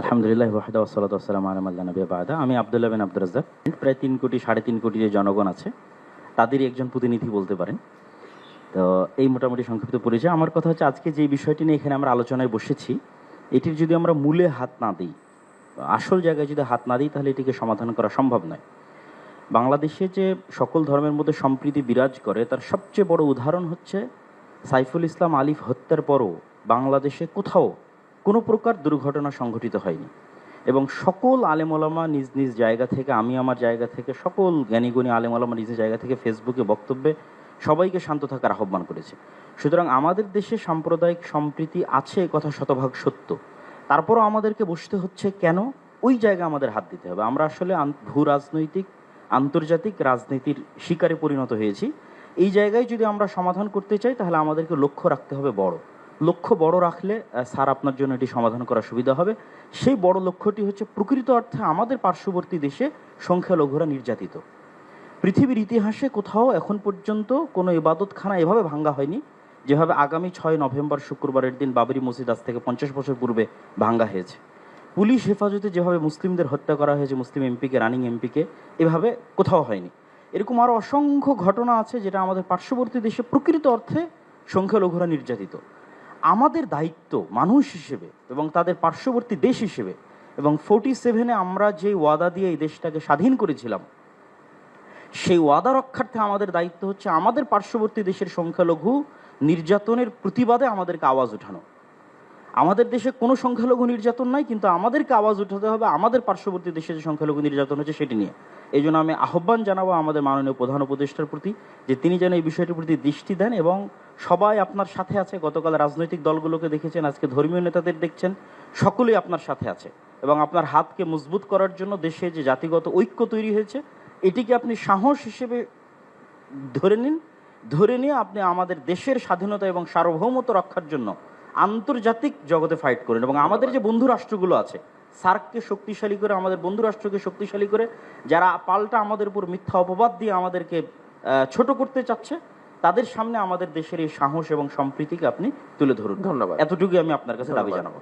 আলহামদুলিল্লাহ ওয়াহদা ওয়াসসালাতু ওয়াসসালামু আলা মান লা নাবিয়্যা বা'দা। আমি আব্দুল্লাহ বিন আব্দুর রাজ্জাক। প্রায় ৩ কোটি ৩.৫ কোটি যে জনগণ আছে তাদেরই একজন প্রতিনিধি বলতে পারেন। তো এই মোটামুটি সংক্ষিপ্ত পরিচয়। আমার কথা হচ্ছে, আজকে যে বিষয়টি নিয়ে এখানে আমরা আলোচনায় বসেছি, এটির যদি আমরা মূলে হাত না দিই, আসল জায়গায় যদি হাত না দিই, তাহলে এটিকে সমাধান করা সম্ভব নয়। বাংলাদেশে যে সকল ধর্মের মধ্যে সম্প্রীতি বিরাজ করে, তার সবচেয়ে বড় উদাহরণ হচ্ছে সাইফুল ইসলাম আলিফ হত্যার পরও বাংলাদেশে কোথাও কোনো প্রকার দুর্ঘটনা সংঘটিত হয়নি। এবং সকল আলেম ওলামা নিজ নিজ জায়গা থেকে, আমি আমার জায়গা থেকে, সকল জ্ঞানীগুণী আলেম ওলামা নিজ নিজ জায়গা থেকে ফেসবুকে বক্তব্যে সবাইকে শান্ত থাকার আহ্বান করেছে। সুতরাং আমাদের দেশে সাম্প্রদায়িক সম্প্রীতি আছে, কথা শতভাগ সত্য। তারপরও আমাদেরকে বসতে হচ্ছে কেন? ওই জায়গায় আমাদের হাত দিতে হবে। আমরা আসলে ভূ রাজনৈতিক আন্তর্জাতিক রাজনীতির শিকারে পরিণত হয়েছি। এই জায়গায় যদি আমরা সমাধান করতে চাই, তাহলে আমাদেরকে লক্ষ্য রাখতে হবে বড়। লক্ষ্য বড় রাখলে স্যার আপনার জন্য এটি সমাধান করা সুবিধা হবে। সেই বড় লক্ষ্যটি হচ্ছে, প্রকৃত অর্থে আমাদের পার্শ্ববর্তী দেশে সংখ্যালঘুরা নির্যাতিত। পৃথিবীর ইতিহাসে কোথাও এখন পর্যন্ত কোনো ইবাদতখানা এভাবে ভাঙ্গা হয়নি যেভাবে আগামী 6 নভেম্বর শুক্রবারের দিন বাবরি মসজিদ আজ থেকে 50 বছর পূর্বে ভাঙ্গা হয়েছে। পুলিশ হেফাজতে যেভাবে মুসলিমদের হত্যা করা হয়েছে, মুসলিম এমপিকে, রানিং এমপিকে, এভাবে কোথাও হয়নি। এরকম আরও অসংখ্য ঘটনা আছে যেটা আমাদের পার্শ্ববর্তী দেশে প্রকৃত অর্থে সংখ্যালঘুরা নির্যাতিত। আমাদের দায়িত্ব মানুষ হিসেবে এবং তাদের পার্শ্ববর্তী দেশ হিসেবে, এবং 47-এ আমরা যে ওয়াদা দিয়ে এই দেশটাকে স্বাধীন করেছিলাম, সেই ওয়াদা রক্ষার্থে আমাদের দায়িত্ব হচ্ছে আমাদের পার্শ্ববর্তী দেশের সংখ্যালঘু নির্যাতনের প্রতিবাদে আমাদেরকে আওয়াজ ওঠানো। আমাদের দেশে কোনো সংখ্যালঘু নির্যাতন নাই, কিন্তু আমাদেরকে আওয়াজ উঠাতে হবে আমাদের পার্শ্ববর্তী দেশে যে সংখ্যালঘু নির্যাতন হচ্ছে সেটি নিয়ে। এই জন্য আমি আহ্বান জানাবো আমাদের মাননীয় প্রধান উপদেষ্টার প্রতি, যে তিনি যেন এই বিষয়টির প্রতি দৃষ্টি দেন। এবং সবাই আপনার সাথে আছে। গতকাল রাজনৈতিক দলগুলোকে দেখেছেন, আজকে ধর্মীয় নেতাদের দেখছেন, সকলেই আপনার সাথে আছে। এবং আপনার হাতকে মজবুত করার জন্য দেশে যে জাতিগত ঐক্য তৈরি হয়েছে, এটিকে আপনি সাহস হিসেবে ধরে নিয়ে আপনি আমাদের দেশের স্বাধীনতা এবং সার্বভৌমত্ব রক্ষার জন্য আন্তর্জাতিক জগতে ফাইট করেন। এবং আমাদের যে বন্ধু রাষ্ট্রগুলো আছে, সার্ককে শক্তিশালী করে, আমাদের বন্ধু রাষ্ট্রকে শক্তিশালী করে, যারা পাল্টা আমাদের উপর মিথ্যা অপবাদ দিয়ে আমাদেরকে ছোট করতে চাচ্ছে, তাদের সামনে আমাদের দেশের এই সাহস এবং সম্প্রীতিকে আপনি তুলে ধরুন। ধন্যবাদ। এতটুকুই আমি আপনার কাছে দাবি জানাবো।